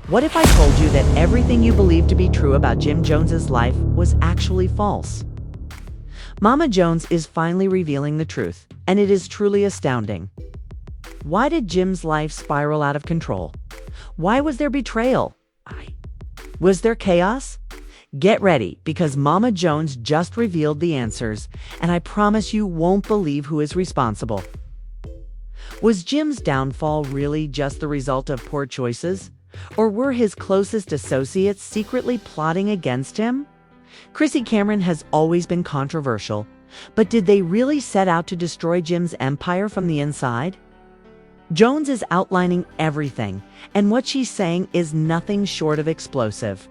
What if I told you that everything you believed to be true about Jim Jones's life was actually false? Mama Jones is finally revealing the truth, and it is truly astounding. Why did Jim's life spiral out of control? Why was there betrayal? Was there chaos? Get ready, because Mama Jones just revealed the answers, and I promise you won't believe who is responsible. Was Jim's downfall really just the result of poor choices? Or were his closest associates secretly plotting against him? Chrissy Cameron has always been controversial, but did they really set out to destroy Jim's empire from the inside? Jones is outlining everything, and what she's saying is nothing short of explosive.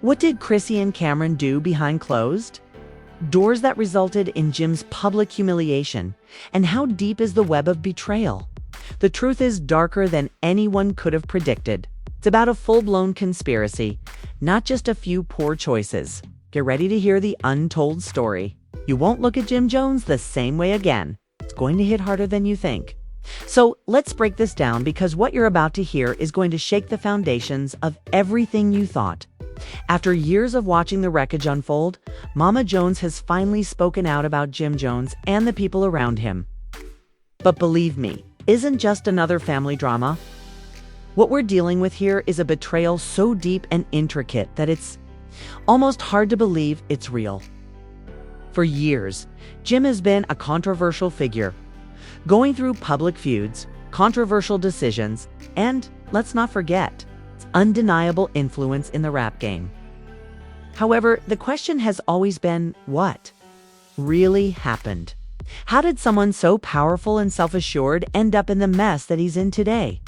What did Chrissy and Cameron do behind closed doors that resulted in Jim's public humiliation? And how deep is the web of betrayal? The truth is darker than anyone could have predicted. It's about a full-blown conspiracy, not just a few poor choices. Get ready to hear the untold story. You won't look at Jim Jones the same way again. It's going to hit harder than you think. So let's break this down, because what you're about to hear is going to shake the foundations of everything you thought. After years of watching the wreckage unfold, Mama Jones has finally spoken out about Jim Jones and the people around him. But believe me, isn't just another family drama. What we're dealing with here is a betrayal so deep and intricate that it's almost hard to believe it's real. For years, Jim has been a controversial figure, going through public feuds, controversial decisions, and, let's not forget, undeniable influence in the rap game. However, the question has always been, what really happened? How did someone so powerful and self-assured end up in the mess that he's in today?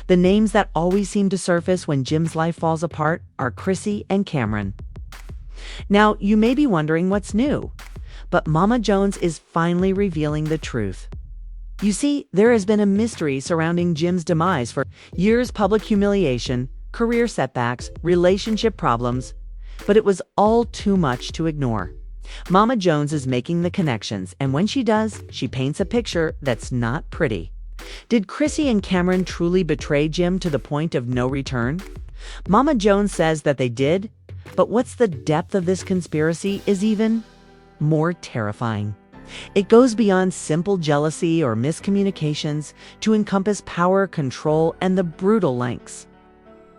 The names that always seem to surface when Jim's life falls apart are Chrissy and Cameron. Now, you may be wondering what's new, but Mama Jones is finally revealing the truth. You see, there has been a mystery surrounding Jim's demise for years: public humiliation, career setbacks, relationship problems, but it was all too much to ignore. Mama Jones is making the connections, and when she does, she paints a picture that's not pretty. Did Chrissy and Cameron truly betray Jim to the point of no return? Mama Jones says that they did, but what's the depth of this conspiracy is even more terrifying. It goes beyond simple jealousy or miscommunications to encompass power, control, and the brutal lengths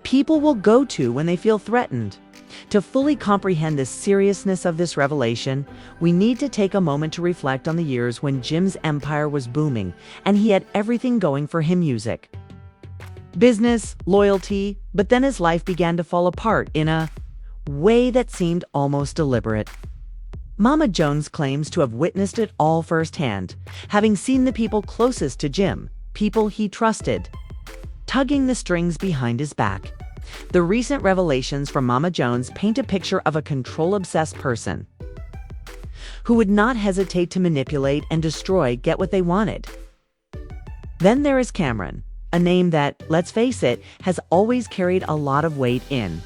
people will go to when they feel threatened. To fully comprehend the seriousness of this revelation, we need to take a moment to reflect on the years when Jim's empire was booming and he had everything going for him: music, business, loyalty, but then his life began to fall apart in a way that seemed almost deliberate. Mama Jones claims to have witnessed it all firsthand, having seen the people closest to Jim, people he trusted, tugging the strings behind his back. The recent revelations from Mama Jones paint a picture of a control-obsessed person who would not hesitate to manipulate and destroy get what they wanted. Then there is Cameron, a name that, let's face it, has always carried a lot of weight in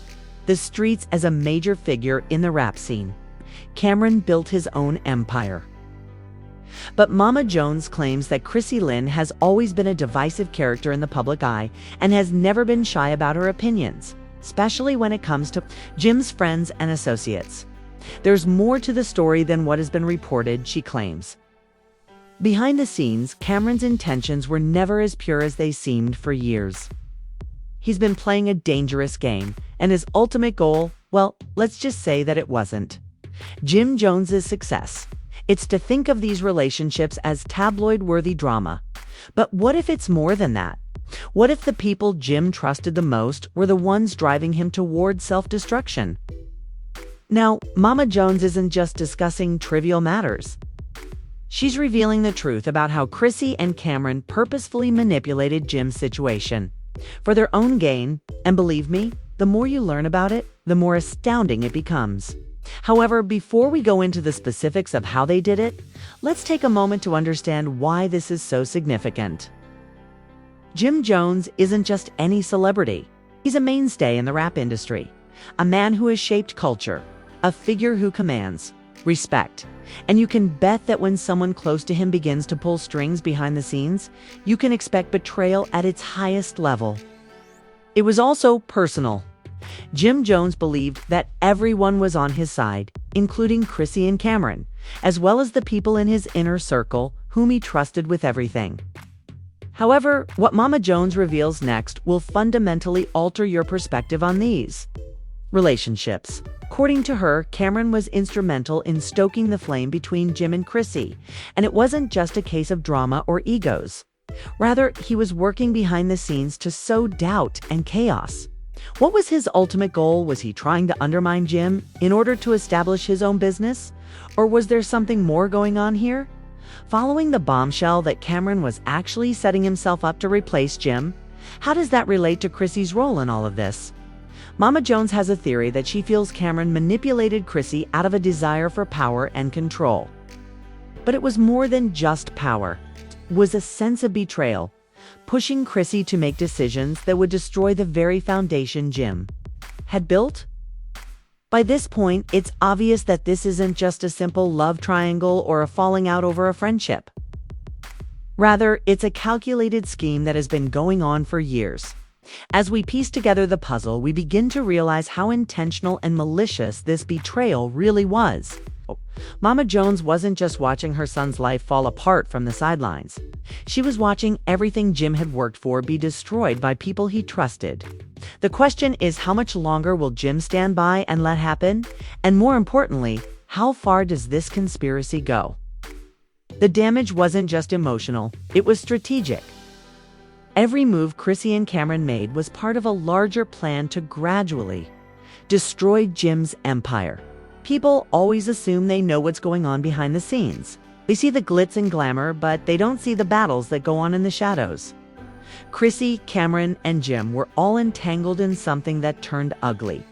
the streets as a major figure in the rap scene. Cameron built his own empire. But Mama Jones claims that Chrissy Lynn has always been a divisive character in the public eye and has never been shy about her opinions, especially when it comes to Jim's friends and associates. There's more to the story than what has been reported, she claims. Behind the scenes, Cameron's intentions were never as pure as they seemed for years. He's been playing a dangerous game, and his ultimate goal, well, let's just say that it wasn't Jim Jones's success. It's to think of these relationships as tabloid-worthy drama. But what if it's more than that? What if the people Jim trusted the most were the ones driving him toward self-destruction? Now, Mama Jones isn't just discussing trivial matters. She's revealing the truth about how Chrissy and Cameron purposefully manipulated Jim's situation for their own gain, and believe me, the more you learn about it, the more astounding it becomes. However, before we go into the specifics of how they did it, let's take a moment to understand why this is so significant. Jim Jones isn't just any celebrity. He's a mainstay in the rap industry, a man who has shaped culture, a figure who commands respect. And you can bet that when someone close to him begins to pull strings behind the scenes, you can expect betrayal at its highest level. It was also personal. Jim Jones believed that everyone was on his side, including Chrissy and Cameron, as well as the people in his inner circle whom he trusted with everything. However, what Mama Jones reveals next will fundamentally alter your perspective on these relationships. According to her, Cameron was instrumental in stoking the flame between Jim and Chrissy, and it wasn't just a case of drama or egos. Rather, he was working behind the scenes to sow doubt and chaos. What was his ultimate goal? Was he trying to undermine Jim in order to establish his own business? Or was there something more going on here? Following the bombshell that Cameron was actually setting himself up to replace Jim, how does that relate to Chrissy's role in all of this? Mama Jones has a theory that she feels Cameron manipulated Chrissy out of a desire for power and control. But it was more than just power. It was a sense of betrayal, pushing Chrissy to make decisions that would destroy the very foundation Jim had built. By this point, it's obvious that this isn't just a simple love triangle or a falling out over a friendship. Rather, it's a calculated scheme that has been going on for years. As we piece together the puzzle, we begin to realize how intentional and malicious this betrayal really was. Mama Jones wasn't just watching her son's life fall apart from the sidelines. She was watching everything Jim had worked for be destroyed by people he trusted. The question is, how much longer will Jim stand by and let happen? And more importantly, how far does this conspiracy go? The damage wasn't just emotional, it was strategic. Every move Chrissy and Cameron made was part of a larger plan to gradually destroy Jim's empire. People always assume they know what's going on behind the scenes. They see the glitz and glamour, but they don't see the battles that go on in the shadows. Chrissy, Cameron, and Jim were all entangled in something that turned ugly.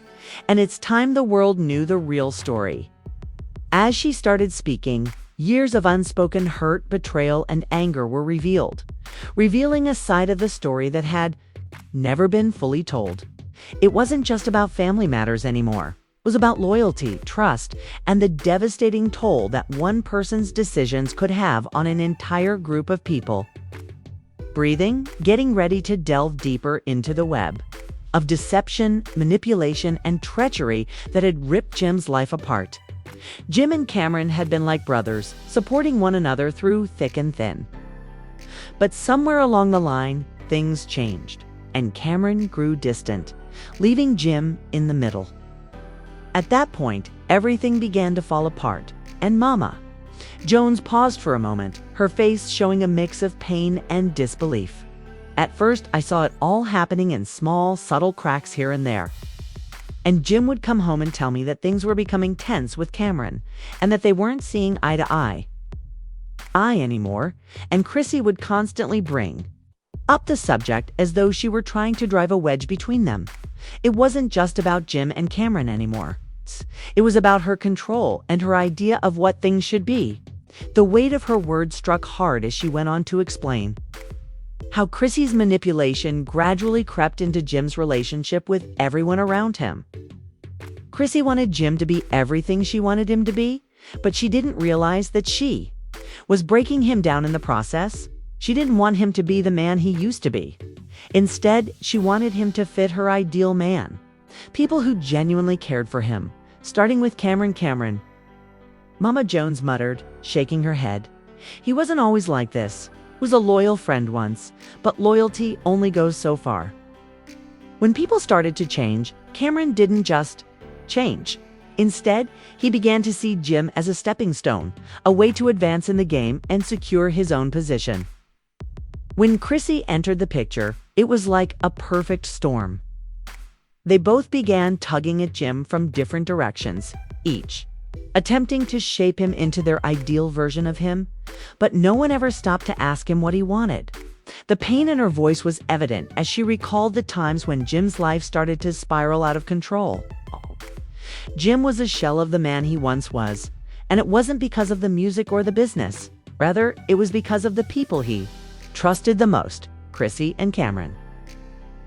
And it's time the world knew the real story. As she started speaking, years of unspoken hurt, betrayal, and anger were revealed, revealing a side of the story that had never been fully told. It wasn't just about family matters anymore. It was about loyalty, trust, and the devastating toll that one person's decisions could have on an entire group of people. Breathing, getting ready to delve deeper into the web of deception, manipulation, and treachery that had ripped Jim's life apart. Jim and Cameron had been like brothers, supporting one another through thick and thin. But somewhere along the line, things changed, and Cameron grew distant, leaving Jim in the middle. At that point, everything began to fall apart, and Mama Jones paused for a moment, her face showing a mix of pain and disbelief. At first, I saw it all happening in small, subtle cracks here and there. And Jim would come home and tell me that things were becoming tense with Cameron, and that they weren't seeing eye to eye anymore, and Chrissy would constantly bring up the subject as though she were trying to drive a wedge between them. It wasn't just about Jim and Cameron anymore. It was about her control and her idea of what things should be. The weight of her words struck hard as she went on to explain how Chrissy's manipulation gradually crept into Jim's relationship with everyone around him. Chrissy wanted Jim to be everything she wanted him to be, but she didn't realize that she was breaking him down in the process. She didn't want him to be the man he used to be. Instead, she wanted him to fit her ideal man. People who genuinely cared for him, starting with Cameron. Mama Jones muttered, shaking her head. He wasn't always like this. He was a loyal friend once, but loyalty only goes so far. When people started to change, Cameron didn't just change. Instead, he began to see Jim as a stepping stone, a way to advance in the game and secure his own position. When Chrissy entered the picture, it was like a perfect storm. They both began tugging at Jim from different directions, each attempting to shape him into their ideal version of him, but no one ever stopped to ask him what he wanted. The pain in her voice was evident as she recalled the times when Jim's life started to spiral out of control. Jim was a shell of the man he once was, and it wasn't because of the music or the business. Rather, it was because of the people he trusted the most, Chrissy and Cameron,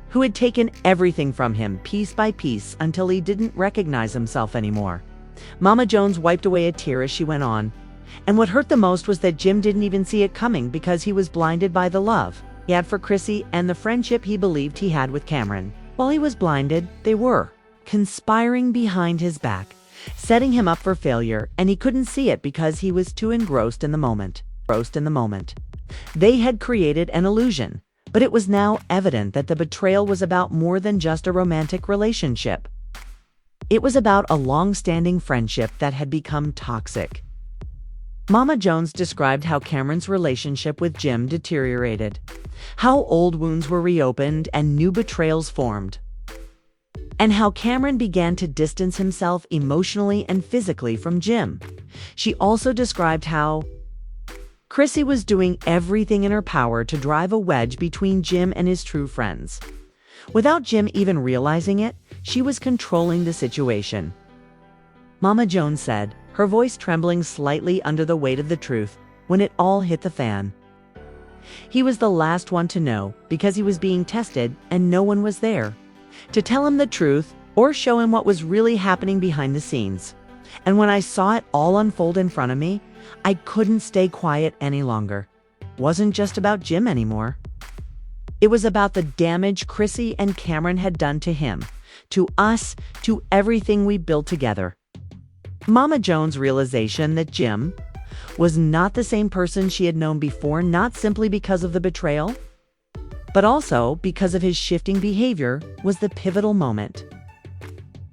who had taken everything from him piece by piece until he didn't recognize himself anymore. Mama Jones wiped away a tear as she went on, and what hurt the most was that Jim didn't even see it coming because he was blinded by the love he had for Chrissy and the friendship he believed he had with Cameron. While he was blinded, they were conspiring behind his back, setting him up for failure, and he couldn't see it because he was too engrossed in the moment. They had created an illusion, but it was now evident that the betrayal was about more than just a romantic relationship. It was about a long-standing friendship that had become toxic. Mama Jones described how Cameron's relationship with Jim deteriorated, how old wounds were reopened and new betrayals formed, and how Cameron began to distance himself emotionally and physically from Jim. She also described how Chrissy was doing everything in her power to drive a wedge between Jim and his true friends. Without Jim even realizing it, she was controlling the situation. Mama Jones said, her voice trembling slightly under the weight of the truth, when it all hit the fan. He was the last one to know because he was being tested and no one was there to tell him the truth or show him what was really happening behind the scenes. And when I saw it all unfold in front of me, I couldn't stay quiet any longer. It wasn't just about Jim anymore. It was about the damage Chrissy and Cameron had done to him, to us, to everything we built together. Mama Jones' realization that Jim was not the same person she had known before, not simply because of the betrayal, but also because of his shifting behavior, was the pivotal moment.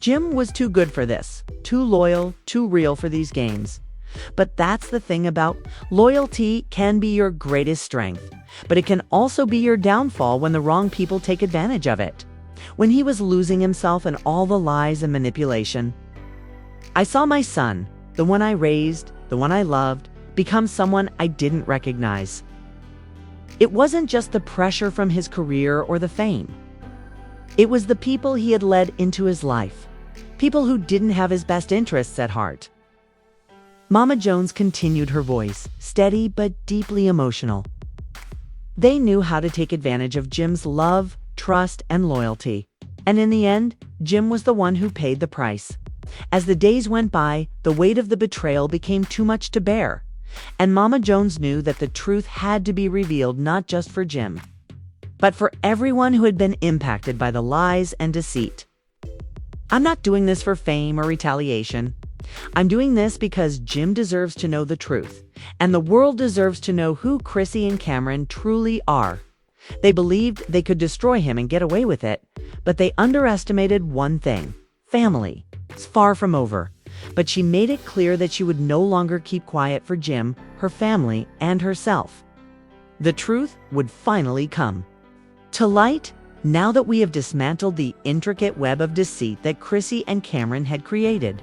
Jim was too good for this, too loyal, too real for these games. But that's the thing about loyalty can be your greatest strength, but it can also be your downfall when the wrong people take advantage of it. When he was losing himself in all the lies and manipulation, I saw my son, the one I raised, the one I loved, become someone I didn't recognize. It wasn't just the pressure from his career or the fame. It was the people he had led into his life, people who didn't have his best interests at heart. Mama Jones continued, her voice steady but deeply emotional. They knew how to take advantage of Jim's love, trust, and loyalty. And in the end, Jim was the one who paid the price. As the days went by, the weight of the betrayal became too much to bear, and Mama Jones knew that the truth had to be revealed not just for Jim, but for everyone who had been impacted by the lies and deceit. I'm not doing this for fame or retaliation. I'm doing this because Jim deserves to know the truth, and the world deserves to know who Chrissy and Cameron truly are. They believed they could destroy him and get away with it, but they underestimated one thing: family. It's far from over, but she made it clear that she would no longer keep quiet for Jim, her family, and herself. The truth would finally come to light now that we have dismantled the intricate web of deceit that Chrissy and Cameron had created.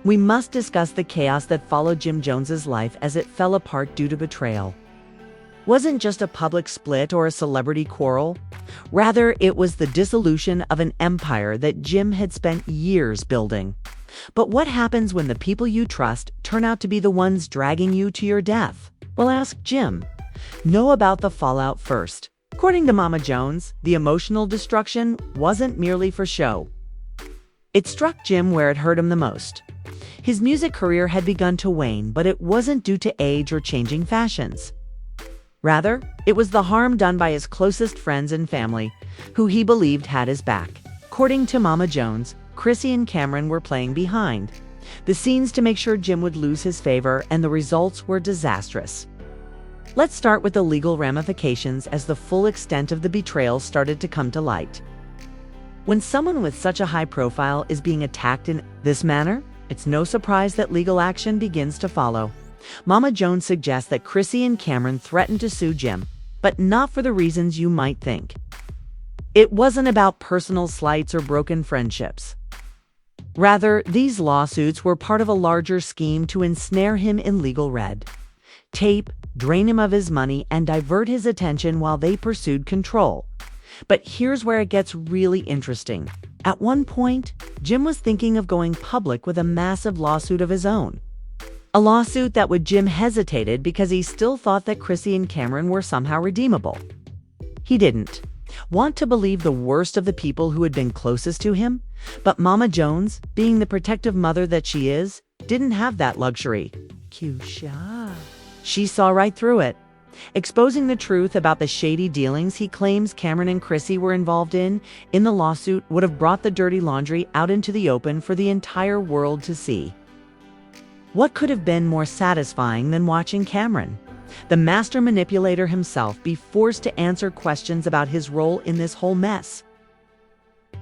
We must discuss the chaos that followed Jim Jones's life as it fell apart due to betrayal. It wasn't just a public split or a celebrity quarrel. Rather, it was the dissolution of an empire that Jim had spent years building. But what happens when the people you trust turn out to be the ones dragging you to your death? Well, ask Jim. Know about the fallout first. According to Mama Jones, the emotional destruction wasn't merely for show. It struck Jim where it hurt him the most. His music career had begun to wane, but it wasn't due to age or changing fashions. Rather, it was the harm done by his closest friends and family, who he believed had his back. According to Mama Jones, Chrissy and Cameron were playing behind the scenes to make sure Jim would lose his favor, and the results were disastrous. Let's start with the legal ramifications as the full extent of the betrayal started to come to light. When someone with such a high profile is being attacked in this manner, it's no surprise that legal action begins to follow. Mama Jones suggests that Chrissy and Cameron threatened to sue Jim, but not for the reasons you might think. It wasn't about personal slights or broken friendships. Rather, these lawsuits were part of a larger scheme to ensnare him in legal red tape, drain him of his money, and divert his attention while they pursued control. But here's where it gets really interesting. At one point, Jim was thinking of going public with a massive lawsuit of his own. A lawsuit that would Jim hesitated because he still thought that Chrissy and Cameron were somehow redeemable. He didn't want to believe the worst of the people who had been closest to him, but Mama Jones, being the protective mother that she is, didn't have that luxury. She saw right through it. exposing the truth about the shady dealings he claims Cameron and Chrissy were involved in the lawsuit would have brought the dirty laundry out into the open for the entire world to see. What could have been more satisfying than watching Cameron, the master manipulator himself, be forced to answer questions about his role in this whole mess?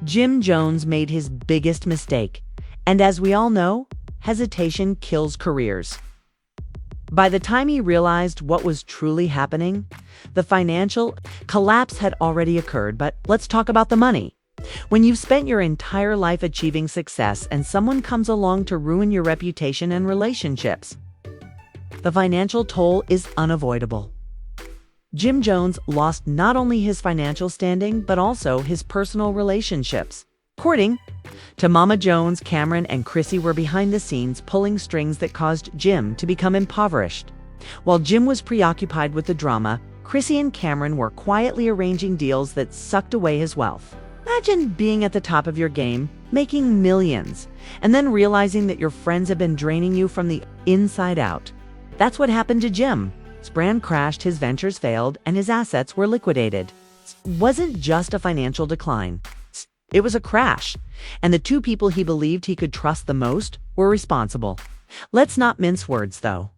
Jim Jones made his biggest mistake, and as we all know, hesitation kills careers. By the time he realized what was truly happening, the financial collapse had already occurred. But let's talk about the money. When you've spent your entire life achieving success and someone comes along to ruin your reputation and relationships, the financial toll is unavoidable. Jim Jones lost not only his financial standing, but also his personal relationships. According to Mama Jones, Cameron and Chrissy were behind the scenes pulling strings that caused Jim to become impoverished. While Jim was preoccupied with the drama, Chrissy and Cameron were quietly arranging deals that sucked away his wealth. Imagine being at the top of your game, making millions, and then realizing that your friends have been draining you from the inside out. That's what happened to Jim. His brand crashed, his ventures failed, and his assets were liquidated. It wasn't just a financial decline. It was a crash, and the two people he believed he could trust the most were responsible. Let's not mince words, though.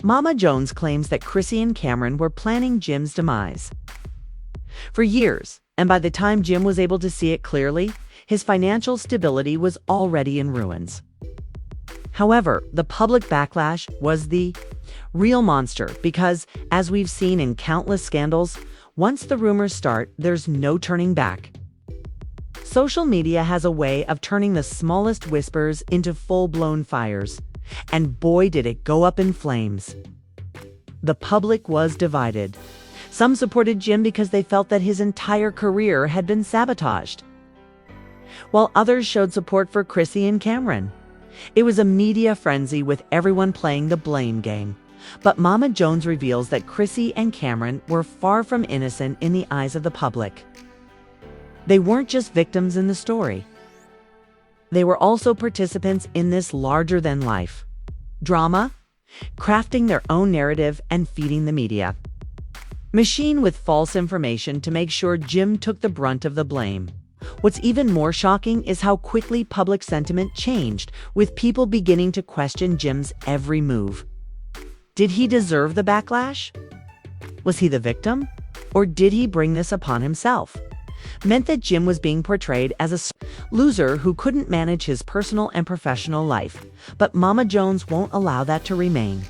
Mama Jones claims that Chrissy and Cameron were planning Jim's demise for years, and by the time Jim was able to see it clearly, his financial stability was already in ruins. However, the public backlash was the real monster because, as we've seen in countless scandals, once the rumors start, there's no turning back. Social media has a way of turning the smallest whispers into full-blown fires, and boy did it go up in flames. The public was divided. Some supported Jim because they felt that his entire career had been sabotaged, while others showed support for Chrissy and Cameron. It was a media frenzy with everyone playing the blame game. But Mama Jones reveals that Chrissy and Cameron were far from innocent in the eyes of the public. They weren't just victims in the story. They were also participants in this larger-than-life drama, crafting their own narrative and feeding the media machine with false information to make sure Jim took the brunt of the blame. What's even more shocking is how quickly public sentiment changed, with people beginning to question Jim's every move. Did he deserve the backlash? Was he the victim? Or did he bring this upon himself? Meant that Jim was being portrayed as a loser who couldn't manage his personal and professional life. But Mama Jones won't allow that to remain.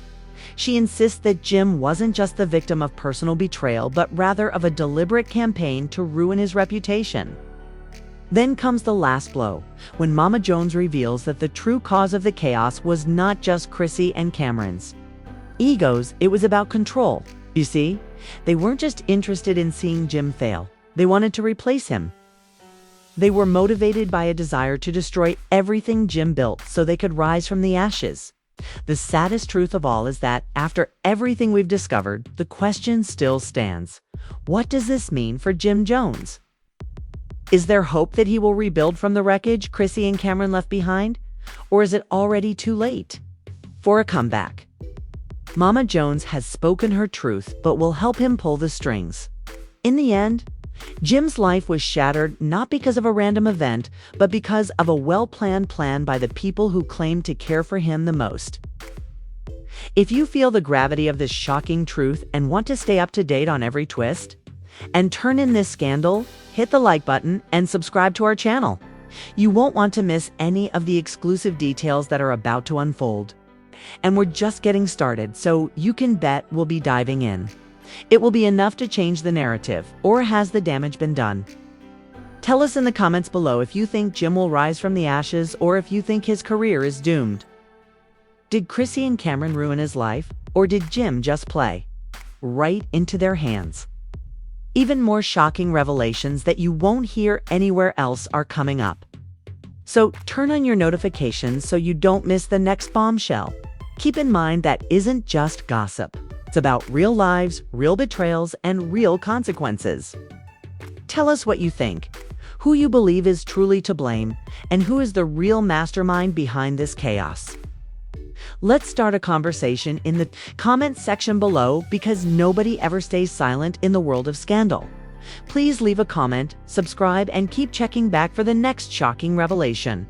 She insists that Jim wasn't just the victim of personal betrayal, but rather of a deliberate campaign to ruin his reputation. Then comes the last blow, when Mama Jones reveals that the true cause of the chaos was not just Chrissy and Cameron's egos, it was about control. You see, they weren't just interested in seeing Jim fail. They wanted to replace him. They were motivated by a desire to destroy everything Jim built so they could rise from the ashes. The saddest truth of all is that, after everything we've discovered, the question still stands. What does this mean for Jim Jones? Is there hope that he will rebuild from the wreckage Chrissy and Cameron left behind? Or is it already too late for a comeback? Mama Jones has spoken her truth, but will help him pull the strings. In the end, Jim's life was shattered not because of a random event, but because of a well-planned plan by the people who claimed to care for him the most. If you feel the gravity of this shocking truth and want to stay up to date on every twist and turn in this scandal, hit the like button and subscribe to our channel. You won't want to miss any of the exclusive details that are about to unfold. And we're just getting started, so you can bet we'll be diving in. It will be enough to change the narrative, or has the damage been done? Tell us in the comments below if you think Jim will rise from the ashes or if you think his career is doomed. Did Chrissy and Cameron ruin his life, or did Jim just play right into their hands? Even more shocking revelations that you won't hear anywhere else are coming up. So turn on your notifications so you don't miss the next bombshell. Keep in mind that isn't just gossip. It's about real lives, real betrayals, and real consequences. Tell us what you think, who you believe is truly to blame, and who is the real mastermind behind this chaos. Let's start a conversation in the comments section below because nobody ever stays silent in the world of scandal. Please leave a comment, subscribe, and keep checking back for the next shocking revelation.